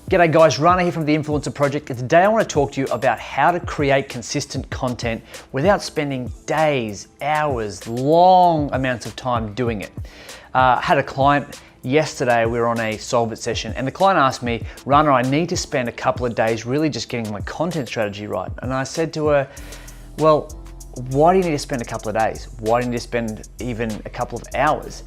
G'day guys, Rana here from The Influencer Project, and today I want to talk to you about how to create consistent content without spending days, hours, long amounts of time doing it. Had a client yesterday, we were on a Solve It session, and the client asked me, Rana, I need to spend a couple of days really just getting my content strategy right. And I said to her, well, why do you need to spend a couple of days? Why do you need to spend even a couple of hours?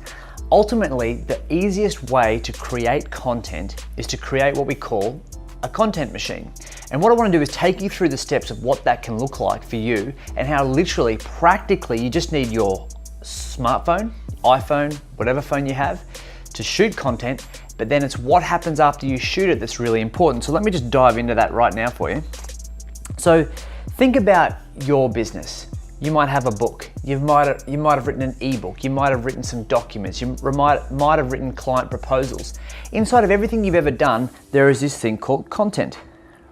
Ultimately, the easiest way to create content is to create what we call a content machine. And what I want to do is take you through the steps of what that can look like for you and how literally, practically, you just need your smartphone, iPhone, whatever phone you have to shoot content, but then it's what happens after you shoot it that's really important. So let me just dive into that right now for you. So think about your business. You might have a book, you might have written an ebook, you might have written some documents, you might have written client proposals. Inside of everything you've ever done, there is this thing called content,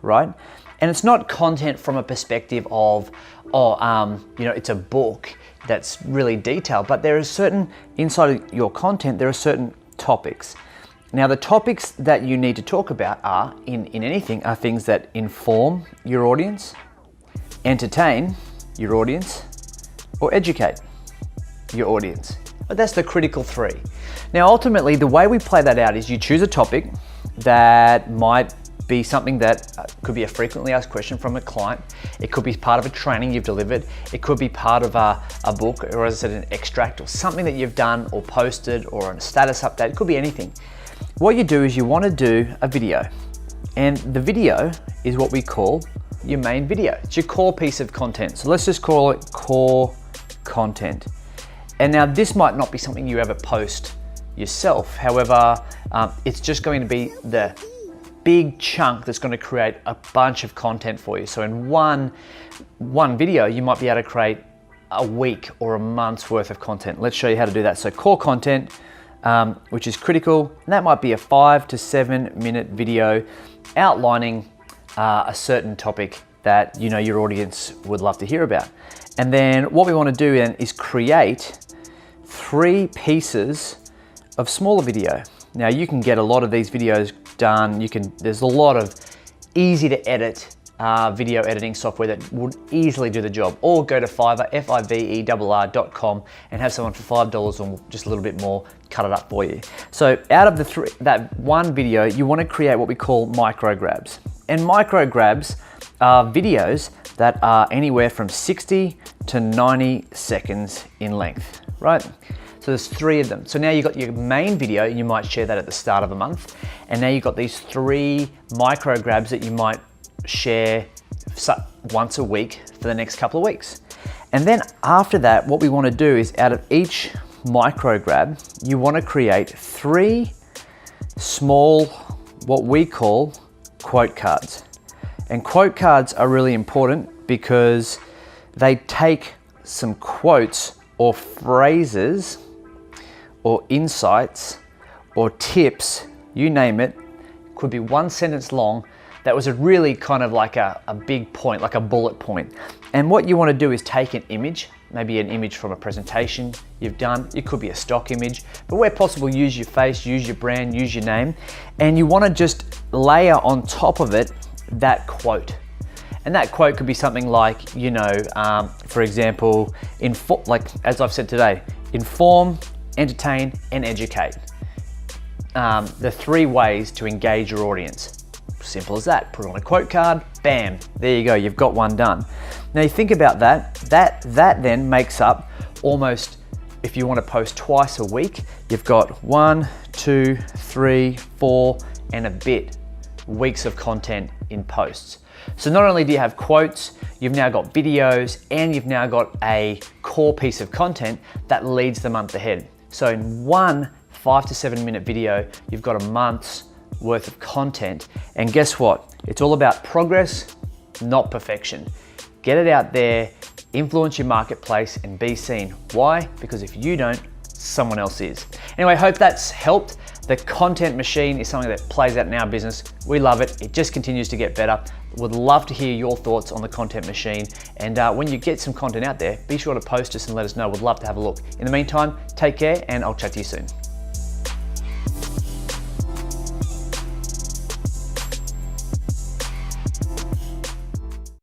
right? And it's not content from a perspective of, it's a book that's really detailed, but there is certain, inside of your content, there are certain topics. Now the topics that you need to talk about are, in anything, are things that inform your audience, entertain your audience, or educate your audience. But that's the critical three. Now ultimately, the way we play that out is you choose a topic that might be something that could be a frequently asked question from a client. It could be part of a training you've delivered. It could be part of a book, or as I said, an extract, or something that you've done or posted, or a status update. It could be anything. What you do is you want to do a video. And the video is what we call your main video. It's your core piece of content. So let's just call it core content. And now this might not be something you ever post yourself. However, it's just going to be the big chunk that's going to create a bunch of content for you. So in one video, you might be able to create a week or a month's worth of content. Let's show you how to do that. So core content, which is critical, and that might be a 5 to 7 minute video outlining a certain topic that you know your audience would love to hear about. And then what we want to do then is create 3 pieces of smaller video. Now you can get a lot of these videos done. There's a lot of easy to edit video editing software that would easily do the job. Or go to Fiverr, fiverr.com, and have someone for $5 or just a little bit more cut it up for you. So out of that one video, you want to create what we call micro grabs. And micro grabs are videos that are anywhere from 60 to 90 seconds in length, right? So there's 3 of them. So now you've got your main video, and you might share that at the start of a month. And now you've got these 3 micro grabs that you might share once a week for the next couple of weeks. And then after that, what we want to do is out of each micro grab, you want to create 3 small, what we call quote cards. And quote cards are really important because they take some quotes or phrases or insights or tips, you name it, could be 1 sentence long, that was a really kind of like a big point, like a bullet point. And what you want to do is take an image, maybe an image from a presentation you've done. It could be a stock image, but where possible, use your face, use your brand, use your name. And you want to just layer on top of it that quote. And that quote could be something like, for example, like as I've said today, inform, entertain, and educate. The 3 ways to engage your audience. Simple as that. Put it on a quote card, bam, there you go, you've got one done. Now you think about that then makes up almost, if you want to post twice a week, you've got 1, 2, 3, 4, and a bit weeks of content in posts. So not only do you have quotes, you've now got videos, and you've now got a core piece of content that leads the month ahead. So in one 5 to 7 minute video, you've got a month's worth of content. And guess what? It's all about progress, not perfection. Get it out there, influence your marketplace, and be seen. Why? Because if you don't, someone else is. Anyway, hope that's helped. The content machine is something that plays out in our business. We love it. It just continues to get better. Would love to hear your thoughts on the content machine. And when you get some content out there, be sure to post us and let us know. We'd love to have a look. In the meantime, take care, and I'll chat to you soon.